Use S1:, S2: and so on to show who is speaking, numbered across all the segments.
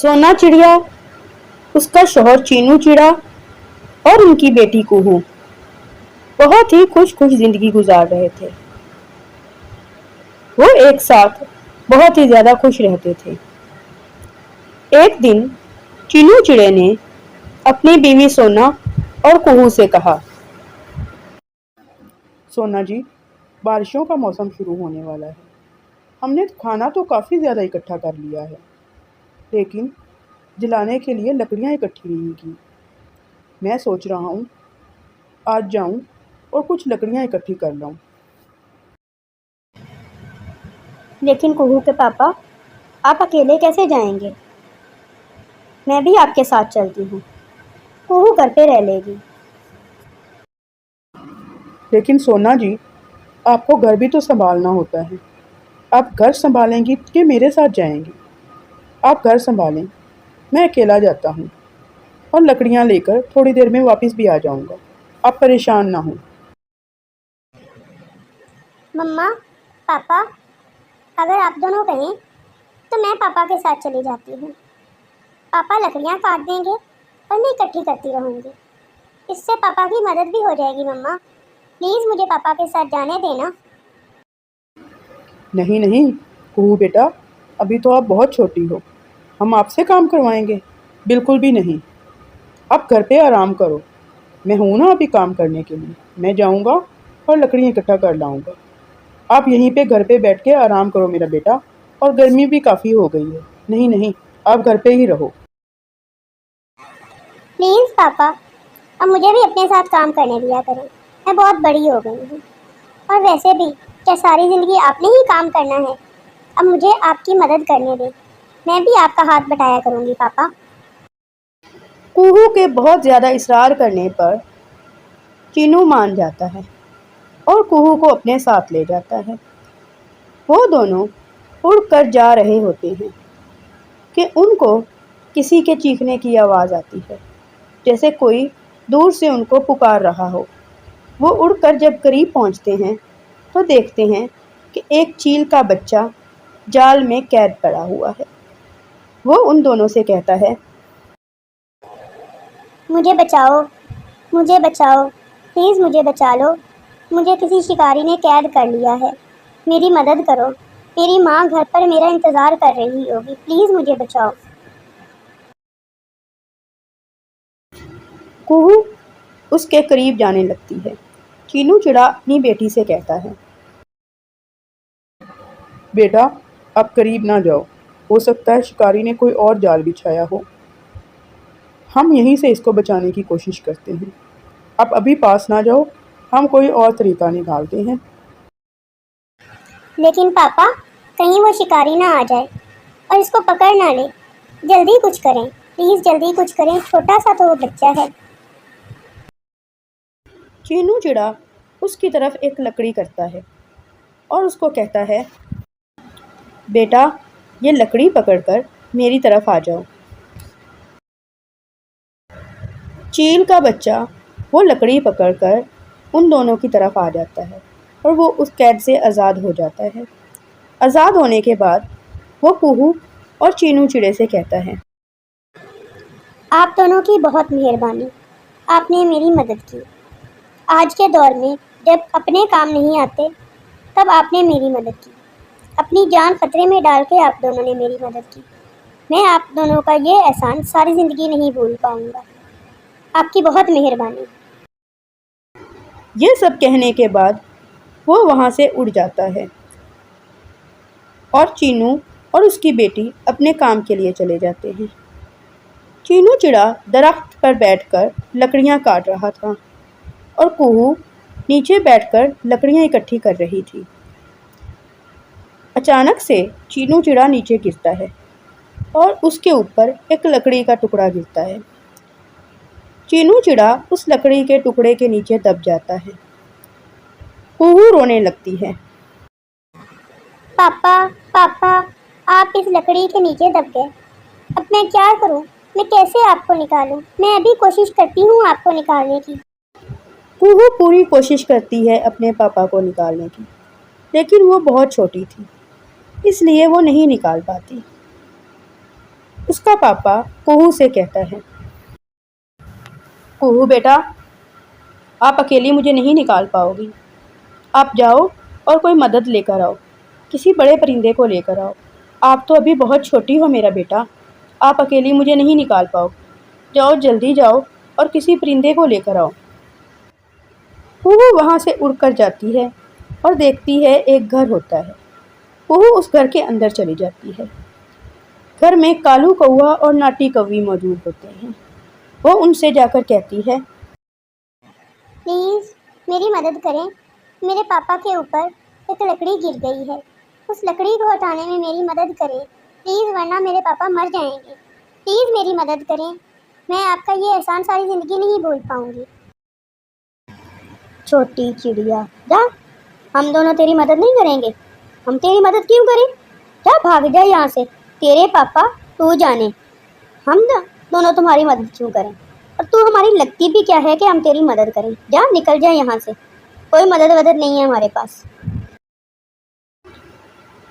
S1: सोना चिड़िया, उसका शौहर चीनू चिड़ा और उनकी बेटी कुहू बहुत ही खुश खुश जिंदगी गुजार रहे थे। वो एक साथ बहुत ही ज्यादा खुश रहते थे। एक दिन चीनू चिड़े ने अपनी बीवी सोना और कुहू से कहा,
S2: सोना जी, बारिशों का मौसम शुरू होने वाला है। हमने खाना तो काफ़ी ज़्यादा इकट्ठा कर लिया है, लेकिन जलाने के लिए लकड़ियाँ इकट्ठी नहीं की। मैं सोच रहा हूँ आज जाऊँ और कुछ लकड़ियाँ इकट्ठी कर लाऊँ।
S3: लेकिन कुहू के पापा, आप अकेले कैसे जाएंगे? मैं भी आपके साथ चलती हूँ। कुहू घर पे रह लेगी।
S2: लेकिन सोना जी, आपको घर भी तो संभालना होता है। आप घर संभालेंगी कि मेरे साथ जाएंगी? आप घर संभालें, मैं अकेला जाता हूँ और लकड़ियाँ लेकर थोड़ी देर में वापस भी आ जाऊँगा। आप परेशान ना हों।
S4: मम्मा, पापा, अगर आप दोनों कहें तो मैं पापा के साथ चली जाती हूँ। पापा लकड़ियाँ काट देंगे और मैं इकट्ठी करती रहूँगी। इससे पापा की मदद भी हो जाएगी। मम्मा, प्लीज़ मुझे पापा के साथ जाने देना।
S2: नहीं नहीं कुहू बेटा, अभी तो आप बहुत छोटी हो। हम आपसे काम करवाएंगे? बिल्कुल भी नहीं। आप घर पे आराम करो। मैं हूँ ना अभी काम करने के लिए। मैं जाऊँगा और लकड़ियाँ इकट्ठा कर लाऊँगा। आप यहीं पे घर पे बैठ के आराम करो मेरा बेटा। और गर्मी भी काफ़ी हो गई है। नहीं नहीं, आप घर पे ही रहो।
S4: प्लीज़ पापा, अब मुझे भी अपने साथ काम करने दिया करें। मैं बहुत बड़ी हो गई हूँ। और वैसे भी क्या सारी ज़िंदगी आपने ही काम करना है? अब मुझे आपकी मदद करने दें। मैं भी आपका हाथ बटाया करूँगी पापा।
S1: कुहू के बहुत ज्यादा इसरार करने पर चीनू मान जाता है और कुहू को अपने साथ ले जाता है। वो दोनों उड़कर जा रहे होते हैं कि उनको किसी के चीखने की आवाज़ आती है, जैसे कोई दूर से उनको पुकार रहा हो। वो उड़कर जब करीब पहुंचते हैं तो देखते हैं कि एक चील का बच्चा जाल में कैद पड़ा हुआ है। वो उन दोनों से कहता है,
S4: मुझे बचाओ, मुझे बचाओ, प्लीज़ मुझे बचा लो। मुझे किसी शिकारी ने कैद कर लिया है। मेरी मदद करो। मेरी माँ घर पर मेरा इंतज़ार कर रही होगी। प्लीज़ मुझे बचाओ।
S1: कुहू उसके करीब जाने लगती है। चीनू चिड़ा अपनी बेटी से कहता है,
S2: बेटा, आप करीब ना जाओ। हो सकता है शिकारी ने कोई और जाल बिछाया हो। हम यहीं से इसको बचाने की कोशिश करते हैं। आप अभी पास ना जाओ, हम कोई और तरीका निकालते हैं।
S4: लेकिन पापा, कहीं वो शिकारी ना आ जाए और इसको पकड़ ना ले। जल्दी कुछ करें, प्लीज़ जल्दी कुछ करें। छोटा सा तो वो बच्चा है।
S1: चीनू चिड़ा उसकी तरफ एक लकड़ी करता है और उसको कहता है, बेटा, ये लकड़ी पकड़कर मेरी तरफ आ जाओ। चील का बच्चा वो लकड़ी पकड़कर उन दोनों की तरफ आ जाता है और वो उस कैद से आज़ाद हो जाता है। आज़ाद होने के बाद वो कुहू और चीनू चिड़े से कहता है,
S4: आप दोनों की बहुत मेहरबानी। आपने मेरी मदद की। आज के दौर में जब अपने काम नहीं आते, तब आपने मेरी मदद की। अपनी जान खतरे में डाल के आप दोनों ने मेरी मदद की। मैं आप दोनों का ये एहसान सारी ज़िंदगी नहीं भूल पाऊँगा। आपकी बहुत मेहरबानी।
S1: ये सब कहने के बाद वो वहाँ से उड़ जाता है और चीनू और उसकी बेटी अपने काम के लिए चले जाते हैं। चीनू चिड़ा दरख्त पर बैठकर लकड़ियाँ काट रहा था और कुहू नीचे बैठकर लकड़ियाँ इकट्ठी कर रही थी। अचानक से चीनू चिड़ा नीचे गिरता है और उसके ऊपर एक लकड़ी का टुकड़ा गिरता है। चीनू चिड़ा उस लकड़ी के टुकड़े के नीचे दब जाता है। कुहू रोने लगती है।
S4: पापा, पापा, आप इस लकड़ी के नीचे दब गए। अब मैं क्या करूं? मैं कैसे आपको निकालूं? मैं अभी कोशिश करती हूँ आपको निकालने की।
S1: कुहू पूरी कोशिश करती है अपने पापा को निकालने की, लेकिन वो बहुत छोटी थी, इसलिए वो नहीं निकाल पाती। उसका पापा कुहू से कहता है, कुहू बेटा, आप अकेली मुझे नहीं निकाल पाओगी। आप जाओ और कोई मदद लेकर आओ, किसी बड़े परिंदे को लेकर आओ। आप तो अभी बहुत छोटी हो मेरा बेटा, आप अकेली मुझे नहीं निकाल पाओ। जाओ जल्दी जाओ और किसी परिंदे को लेकर आओ। कुहू वहाँ से उड़कर जाती है और देखती है एक घर होता है। कुहू उस घर के अंदर चली जाती है। घर में कालू कौआ और नाटी कौवी मौजूद होते हैं। वो उनसे जाकर कहती है,
S4: प्लीज़ मेरी मदद करें। मेरे पापा के ऊपर एक लकड़ी गिर गई है। उस लकड़ी को हटाने में मेरी मदद करें प्लीज़, वरना मेरे पापा मर जाएंगे। प्लीज़ मेरी मदद करें। मैं आपका ये एहसान सारी ज़िंदगी नहीं भूल पाऊंगी।
S3: छोटी चिड़िया, जा, हम दोनों तेरी मदद नहीं करेंगे। हम तेरी मदद क्यों करें? जा, भाग जा यहाँ से। तेरे पापा तू जाने, हम दोनों तुम्हारी मदद क्यों करें? और तू हमारी लगती भी क्या है कि हम तेरी मदद करें? जा, निकल जा यहाँ से। कोई मदद वदद नहीं है हमारे पास।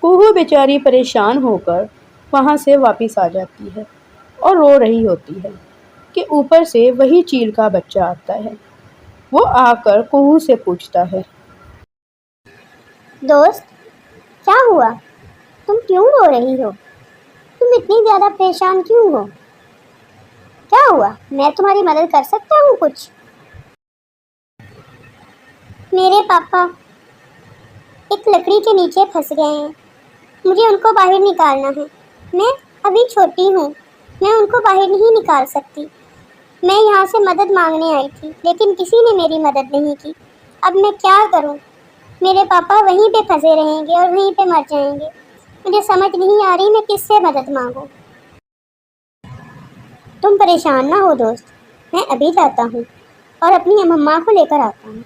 S1: कुहू बेचारी परेशान होकर वहाँ से वापस आ जाती है और रो रही होती है कि ऊपर से वही चील का बच्चा आता है। वो आकर कुहू से पूछता है,
S4: दोस्त, क्या हुआ? तुम क्यों रो रही हो? तुम इतनी ज़्यादा परेशान क्यों हो? क्या हुआ? मैं तुम्हारी मदद कर सकता हूँ कुछ? मेरे पापा एक लकड़ी के नीचे फंस गए हैं। मुझे उनको बाहर निकालना है। मैं अभी छोटी हूँ, मैं उनको बाहर नहीं निकाल सकती। मैं यहाँ से मदद मांगने आई थी, लेकिन किसी ने मेरी मदद नहीं की। अब मैं क्या करूँ? मेरे पापा वहीं पे फंसे रहेंगे और वहीं पे मर जाएंगे। मुझे समझ नहीं आ रही मैं किससे मदद मांगूं। तुम परेशान ना हो दोस्त, मैं अभी जाता हूँ और अपनी मम्मा को लेकर आता हूँ।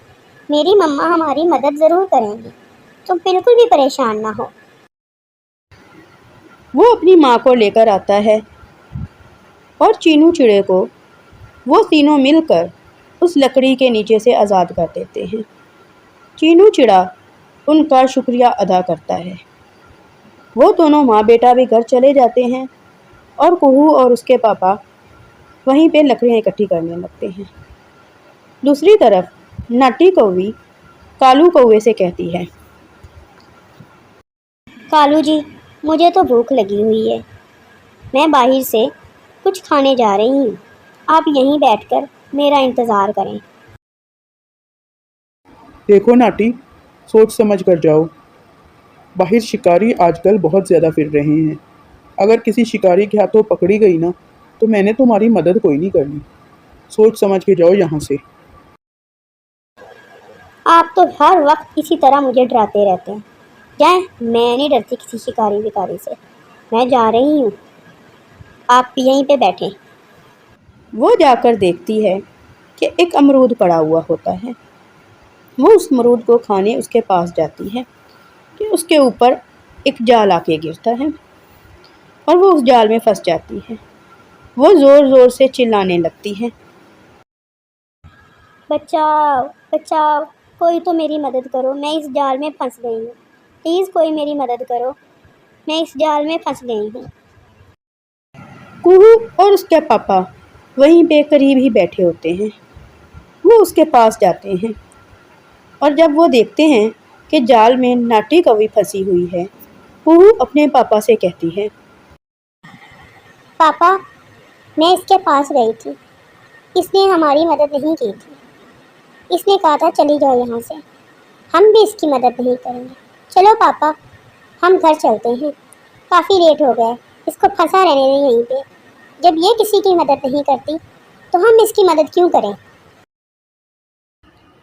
S4: मेरी मम्मा हमारी मदद ज़रूर करेंगी। तुम बिल्कुल भी परेशान ना हो।
S1: वो अपनी माँ को लेकर आता है और चीनू चिड़े को वो तीनों मिलकर उस लकड़ी के नीचे से आज़ाद कर देते हैं। चीनू चिड़ा उनका शुक्रिया अदा करता है। वो दोनों माँ बेटा भी घर चले जाते हैं और कुहू और उसके पापा वहीं पे लकड़ियाँ इकट्ठी करने लगते हैं। दूसरी तरफ नाटी कौवी कालू कौवे से कहती है,
S3: कालू जी, मुझे तो भूख लगी हुई है। मैं बाहर से कुछ खाने जा रही हूँ। आप यहीं बैठकर मेरा इंतज़ार करें।
S2: देखो नाटी, सोच समझ कर जाओ। बाहर शिकारी आजकल बहुत ज़्यादा फिर रहे हैं। अगर किसी शिकारी के हाथों पकड़ी गई ना, तो मैंने तुम्हारी मदद कोई नहीं करनी। सोच समझ के जाओ यहाँ से।
S3: आप तो हर वक्त इसी तरह मुझे डराते रहते हैं। जाए, मैं नहीं डरती किसी शिकारी विकारी से। मैं जा रही हूँ, आप यहीं पे बैठें।
S1: वो जाकर देखती है कि एक अमरूद पड़ा हुआ होता है। वो उस अमरूद को खाने उसके पास जाती है कि उसके ऊपर एक जाल आके गिरता है और वो उस जाल में फंस जाती है। वो ज़ोर ज़ोर से चिल्लाने लगती है,
S3: बचाओ, बचाओ, कोई तो मेरी मदद करो, मैं इस जाल में फंस गई हूँ। प्लीज़ कोई मेरी मदद करो, मैं इस जाल में फंस गई हूँ।
S1: कुहू और उसके पापा वहीं पे करीब ही बैठे होते हैं। वो उसके पास जाते हैं और जब वो देखते हैं कि जाल में नाटी कौवी फंसी हुई है, कुहू अपने पापा से कहती है,
S4: पापा, मैं इसके पास गई थी। इसने हमारी मदद नहीं की थी। इसने कहा था चली जाओ यहाँ से। हम भी इसकी मदद नहीं करेंगे। चलो पापा, हम घर चलते हैं। काफ़ी लेट हो गया है। इसको फंसा रहने दें यहीं पे। जब ये किसी की मदद नहीं करती तो हम इसकी मदद क्यों करें?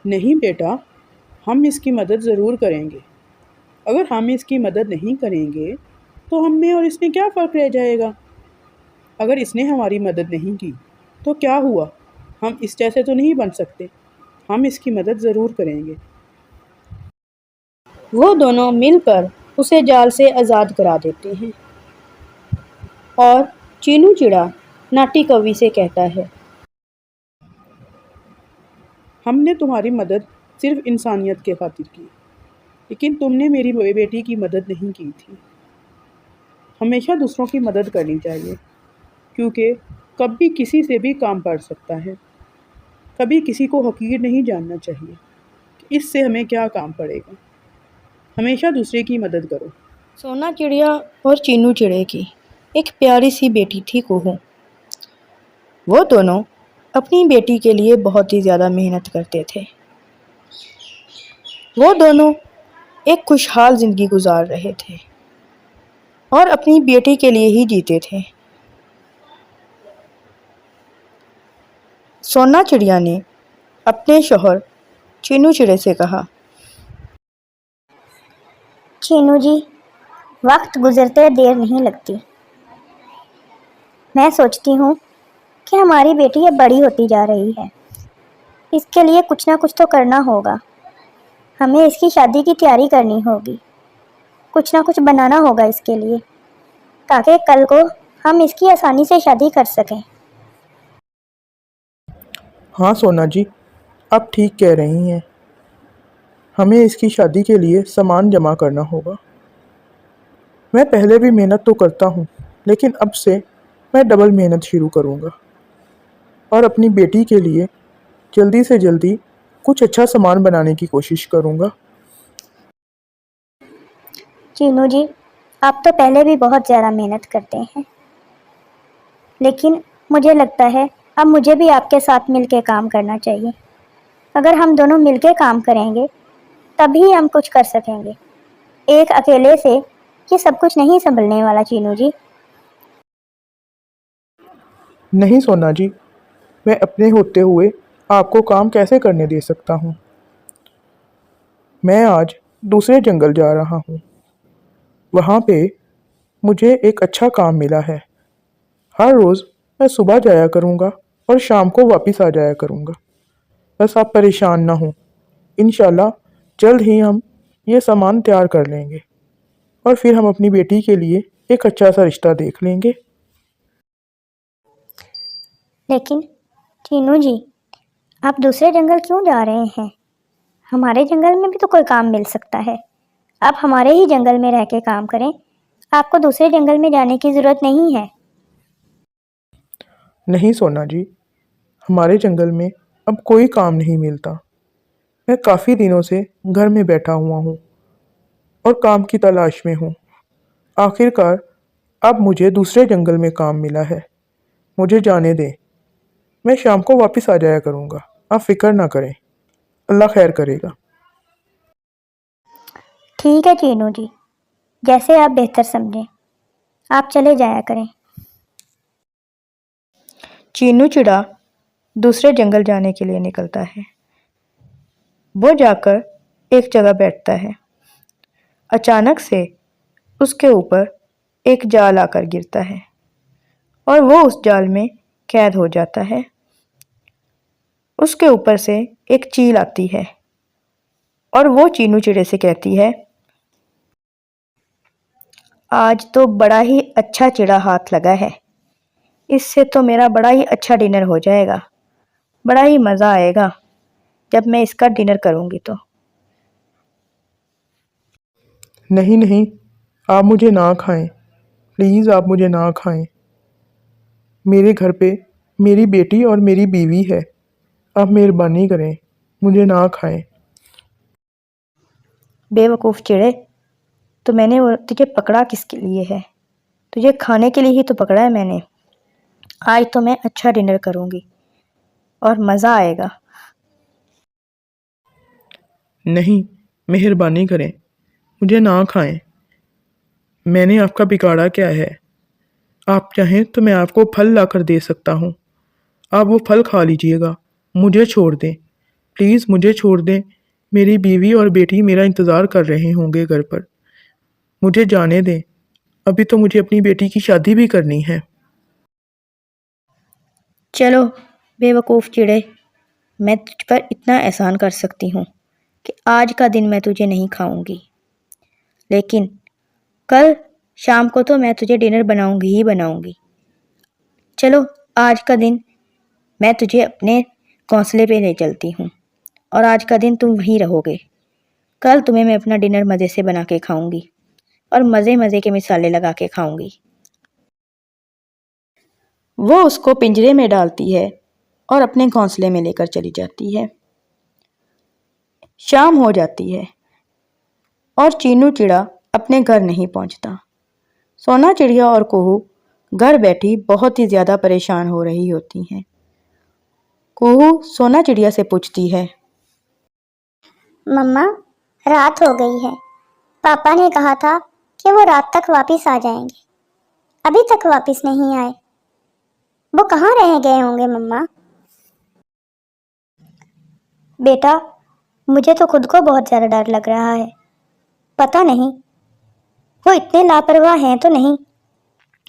S2: नहीं बेटा, हम इसकी मदद ज़रूर करेंगे। अगर हम इसकी मदद नहीं करेंगे तो हम में और इसमें क्या फ़र्क रह जाएगा। अगर इसने हमारी मदद नहीं की तो क्या हुआ, हम इस जैसे तो नहीं बन सकते। हम इसकी मदद ज़रूर करेंगे।
S1: वो दोनों मिलकर उसे जाल से आज़ाद करा देते हैं और चीनू चिड़ा नाटी कौवी से कहता है,
S2: हमने तुम्हारी मदद सिर्फ इंसानियत के खातिर की, लेकिन तुमने मेरी बेटी की मदद नहीं की थी। हमेशा दूसरों की मदद करनी चाहिए। क्योंकि कभी किसी से भी काम पड़ सकता है। कभी किसी को हकीर नहीं जानना चाहिए कि इससे हमें क्या काम पड़ेगा। हमेशा दूसरे की मदद करो।
S1: सोना चिड़िया और चीनू चिड़े की एक प्यारी सी बेटी थी कुहू। वो दोनों अपनी बेटी के लिए बहुत ही ज़्यादा मेहनत करते थे। वो दोनों एक खुशहाल ज़िंदगी गुजार रहे थे और अपनी बेटी के लिए ही जीते थे। सोना चिड़िया ने अपने शौहर चीनू चिड़े से कहा,
S3: चीनू जी, वक्त गुजरते देर नहीं लगती। मैं सोचती हूँ कि हमारी बेटी अब बड़ी होती जा रही है। इसके लिए कुछ ना कुछ तो करना होगा। हमें इसकी शादी की तैयारी करनी होगी। कुछ ना कुछ बनाना होगा इसके लिए, ताकि कल को हम इसकी आसानी से शादी कर सकें।
S2: हाँ सोना जी, आप ठीक कह रही हैं। हमें इसकी शादी के लिए सामान जमा करना होगा। मैं पहले भी मेहनत तो करता हूँ, लेकिन अब से मैं डबल मेहनत शुरू करूँगा और अपनी बेटी के लिए जल्दी से जल्दी कुछ अच्छा सामान बनाने की कोशिश करूँगा।
S3: चीनू जी, आप तो पहले भी बहुत ज़्यादा मेहनत करते हैं, लेकिन मुझे लगता है अब मुझे भी आपके साथ मिलकर काम करना चाहिए। अगर हम दोनों मिलकर काम करेंगे तभी हम कुछ कर सकेंगे। एक अकेले से ये सब कुछ नहीं संभलने वाला चीनू जी।
S2: नहीं सोना जी, मैं अपने होते हुए आपको काम कैसे करने दे सकता हूँ। मैं आज दूसरे जंगल जा रहा हूँ। वहाँ पे मुझे एक अच्छा काम मिला है। हर रोज़ मैं सुबह जाया करूँगा और शाम को वापस आ जाया करूँगा। बस आप परेशान ना हो। इंशाल्लाह जल्द ही हम ये सामान तैयार कर लेंगे और फिर हम अपनी बेटी के लिए एक अच्छा सा रिश्ता देख लेंगे।
S3: लेकिन चीनू जी, आप दूसरे जंगल क्यों जा रहे हैं? हमारे जंगल में भी तो कोई काम मिल सकता है। आप हमारे ही जंगल में रह के काम करें। आपको दूसरे जंगल में जाने की ज़रूरत नहीं है।
S2: नहीं सोना जी, हमारे जंगल में अब कोई काम नहीं मिलता। मैं काफ़ी दिनों से घर में बैठा हुआ हूँ और काम की तलाश में हूँ। आखिरकार अब मुझे दूसरे जंगल में काम मिला है। मुझे जाने दें। मैं शाम को वापस आ जाया करूँगा। आप फिक्र ना करें। अल्लाह खैर करेगा।
S3: ठीक है चीनू जी, जैसे आप बेहतर समझें। आप चले जाया करें।
S1: चीनू चिड़ा दूसरे जंगल जाने के लिए निकलता है। वो जाकर एक जगह बैठता है। अचानक से उसके ऊपर एक जाल आकर गिरता है और वो उस जाल में कैद हो जाता है। उसके ऊपर से एक चील आती है और वो चीनू चिड़े से कहती है, आज तो बड़ा ही अच्छा चिड़ा हाथ लगा है। इससे तो मेरा बड़ा ही अच्छा डिनर हो जाएगा। बड़ा ही मज़ा आएगा जब मैं इसका डिनर करूँगी तो।
S2: नहीं नहीं, आप मुझे ना खाएं। प्लीज़ आप मुझे ना खाएं। मेरे घर पे मेरी बेटी और मेरी बीवी है। आप मेहरबानी करें, मुझे ना खाएं।
S1: बेवकूफ़ चिड़े, तो मैंने वो तुझे पकड़ा किसके लिए है? तुझे खाने के लिए ही तो पकड़ा है मैंने। आज तो मैं अच्छा डिनर करूँगी और मज़ा आएगा।
S2: नहीं, मेहरबानी करें, मुझे ना खाएं। मैंने आपका बिगाड़ा क्या है? आप चाहें तो मैं आपको फल लाकर दे सकता हूँ। आप वो फल खा लीजिएगा। मुझे छोड़ दें। प्लीज़ मुझे छोड़ दें। मेरी बीवी और बेटी मेरा इंतज़ार कर रहे होंगे घर पर। मुझे जाने दें। अभी तो मुझे अपनी बेटी की शादी भी करनी है।
S1: चलो बेवकूफ़ चिड़े, मैं तुझ पर इतना एहसान कर सकती हूँ कि आज का दिन मैं तुझे नहीं खाऊंगी, लेकिन कल शाम को तो मैं तुझे डिनर बनाऊंगी ही बनाऊंगी। चलो आज का दिन मैं तुझे अपने घोंसले पे ले चलती हूँ और आज का दिन तुम वहीं रहोगे। कल तुम्हें मैं अपना डिनर मज़े से बना के खाऊंगी और मज़े मज़े के मिसाले लगा के खाऊंगी। वो उसको पिंजरे में डालती है और अपने घोंसले में लेकर चली जाती है। शाम हो जाती है और चीनू चिड़ा अपने घर नहीं पहुंचता। सोना चिड़िया और कुहू घर बैठी बहुत ही ज्यादा परेशान हो रही होती हैं। कुहू सोना चिड़िया से पूछती है,
S4: मम्मा, रात हो गई है। पापा ने कहा था कि वो रात तक वापस आ जाएंगे। अभी तक वापस नहीं आए। वो कहाँ रह गए होंगे मम्मा?
S3: बेटा, मुझे तो खुद को बहुत ज़्यादा डर लग रहा है। पता नहीं वो इतने लापरवाह हैं तो नहीं।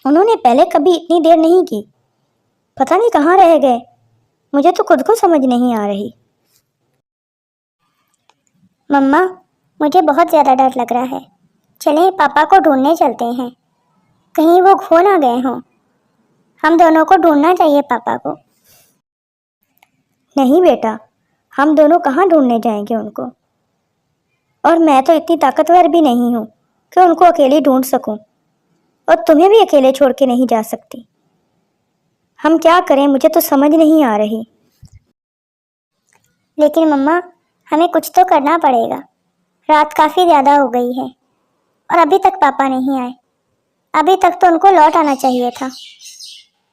S3: उन्होंने पहले कभी इतनी देर नहीं की। पता नहीं कहाँ रह गए। मुझे तो खुद को समझ नहीं आ रही।
S4: मम्मा, मुझे बहुत ज़्यादा डर लग रहा है। चलें पापा को ढूंढने चलते हैं। कहीं वो खो ना गए हों। हम दोनों को ढूंढना चाहिए पापा को।
S3: नहीं बेटा, हम दोनों कहाँ ढूंढने जाएंगे उनको। और मैं तो इतनी ताकतवर भी नहीं हूँ कि उनको अकेली ढूंढ सकूं। और तुम्हें भी अकेले छोड़ के नहीं जा सकती। हम क्या करें, मुझे तो समझ नहीं आ रही।
S4: लेकिन मम्मा, हमें कुछ तो करना पड़ेगा। रात काफ़ी ज़्यादा हो गई है और अभी तक पापा नहीं आए। अभी तक तो उनको लौट आना चाहिए था।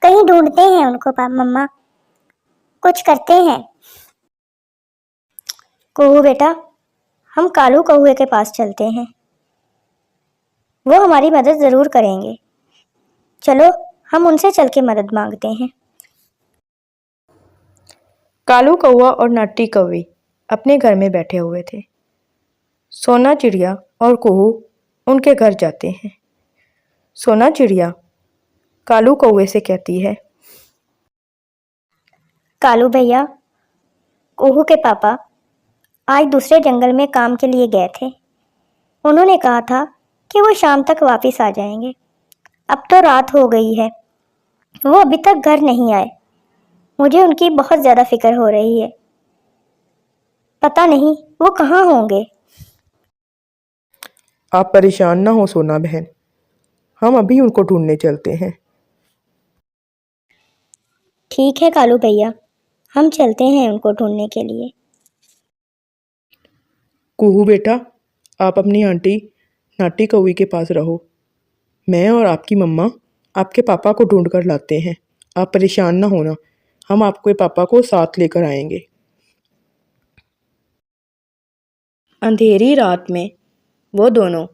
S4: कहीं ढूंढते हैं उनको मम्मा, कुछ करते हैं।
S3: कुहू बेटा, हम कालू कौए के पास चलते हैं। वो हमारी मदद ज़रूर करेंगे। चलो हम उनसे चल के मदद मांगते हैं। कालू कौआ और नट्टी कौवी अपने घर में बैठे हुए थे। सोना चिड़िया और कुहू उनके घर जाते हैं। सोना चिड़िया कालू कौवे से कहती है, कालू भैया, कुहू के पापा आज दूसरे जंगल में काम के लिए गए थे। उन्होंने कहा था कि वो शाम तक वापस आ जाएंगे। अब तो रात हो गई है, वो अभी तक घर नहीं आए। मुझे उनकी बहुत ज़्यादा फिक्र हो रही है। पता नहीं वो कहाँ होंगे।
S2: आप परेशान ना हो सोना बहन, हम अभी उनको ढूंढने चलते हैं।
S3: ठीक है कालू भैया, हम चलते हैं उनको ढूंढने के लिए।
S2: कुहू बेटा, आप अपनी आंटी नाटी कौवी के पास रहो। मैं और आपकी मम्मा आपके पापा को ढूंढ कर लाते हैं। आप परेशान ना होना, हम आपके पापा को साथ लेकर आएंगे।
S1: अंधेरी रात में वो दोनों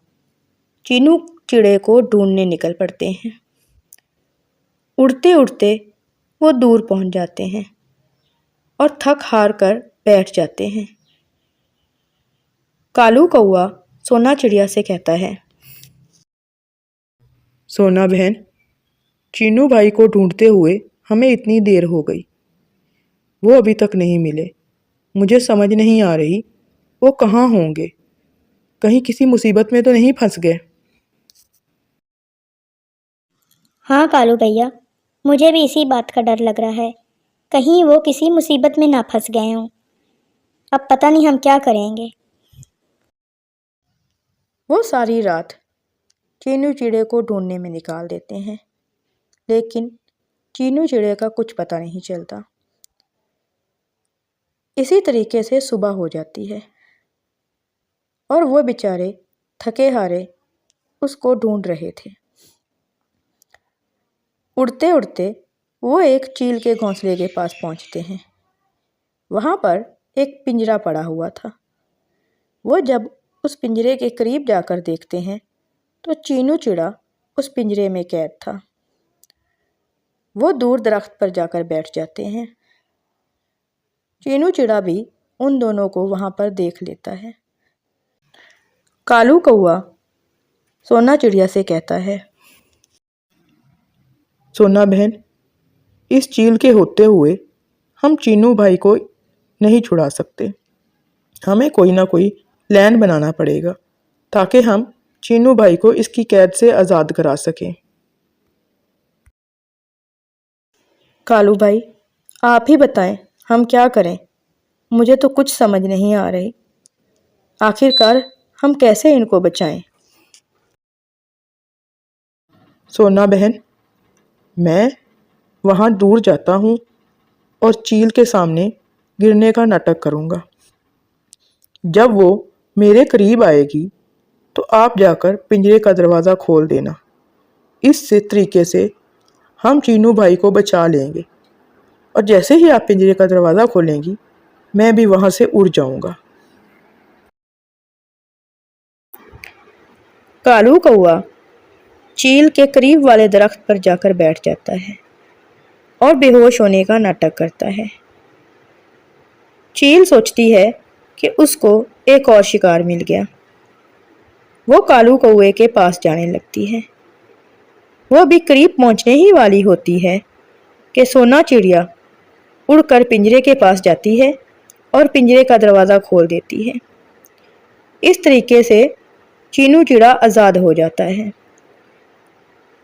S1: चीनू चिड़े को ढूंढने निकल पड़ते हैं। उड़ते उड़ते वो दूर पहुंच जाते हैं और थक हार कर बैठ जाते हैं। कालू कौआ सोना चिड़िया से कहता है,
S2: सोना बहन, चीनू भाई को ढूंढते हुए हमें इतनी देर हो गई। वो अभी तक नहीं मिले। मुझे समझ नहीं आ रही वो कहाँ होंगे। कहीं किसी मुसीबत में तो नहीं फंस गए।
S3: हाँ कालू भैया, मुझे भी इसी बात का डर लग रहा है। कहीं वो किसी मुसीबत में ना फंस गए हों। अब पता नहीं हम क्या करेंगे।
S1: वो सारी रात चीनू चिड़े को ढूंढने में निकाल देते हैं, लेकिन चीनू चिड़े का कुछ पता नहीं चलता। इसी तरीके से सुबह हो जाती है और वो बेचारे थके हारे उसको ढूंढ रहे थे। उड़ते उड़ते वो एक चील के घोंसले के पास पहुंचते हैं। वहाँ पर एक पिंजरा पड़ा हुआ था। वो जब उस पिंजरे के करीब जाकर देखते हैं तो चीनू चिड़ा उस पिंजरे में कैद था। वो दूर दरख्त पर जाकर बैठ जाते हैं। चीनू चिड़ा भी उन दोनों को वहाँ पर देख लेता है। कालू कौआ सोना चिड़िया से कहता है,
S2: सोना बहन, इस चील के होते हुए हम चीनू भाई को नहीं छुड़ा सकते। हमें कोई ना कोई प्लान बनाना पड़ेगा ताकि हम चीनू भाई को इसकी कैद से आज़ाद करा सकें।
S1: कालू भाई, आप ही बताएं हम क्या करें। मुझे तो कुछ समझ नहीं आ रही। आखिरकार हम कैसे इनको बचाएं।
S2: सोना बहन, मैं वहाँ दूर जाता हूँ और चील के सामने गिरने का नाटक करूँगा। जब वो मेरे करीब आएगी तो आप जाकर पिंजरे का दरवाज़ा खोल देना। इस तरीके से हम चीनू भाई को बचा लेंगे और जैसे ही आप पिंजरे का दरवाज़ा खोलेंगी मैं भी वहाँ से उड़ जाऊँगा।
S1: कालू कौआ चील के करीब वाले दरख्त पर जाकर बैठ जाता है और बेहोश होने का नाटक करता है। चील सोचती है कि उसको एक और शिकार मिल गया। वो कालू कौए के पास जाने लगती है। वो भी करीब पहुंचने ही वाली होती है कि सोना चिड़िया उड़कर पिंजरे के पास जाती है और पिंजरे का दरवाज़ा खोल देती है। इस तरीके से चीनू चिड़ा आज़ाद हो जाता है।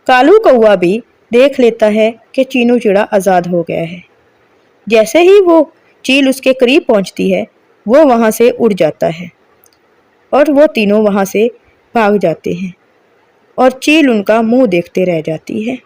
S1: कालू कौआ भी देख लेता है कि चीनू चिड़ा आज़ाद हो गया है। जैसे ही वो चील उसके करीब पहुंचती है वो वहाँ से उड़ जाता है और वो तीनों वहाँ से भाग जाते हैं और चील उनका मुंह देखते रह जाती है।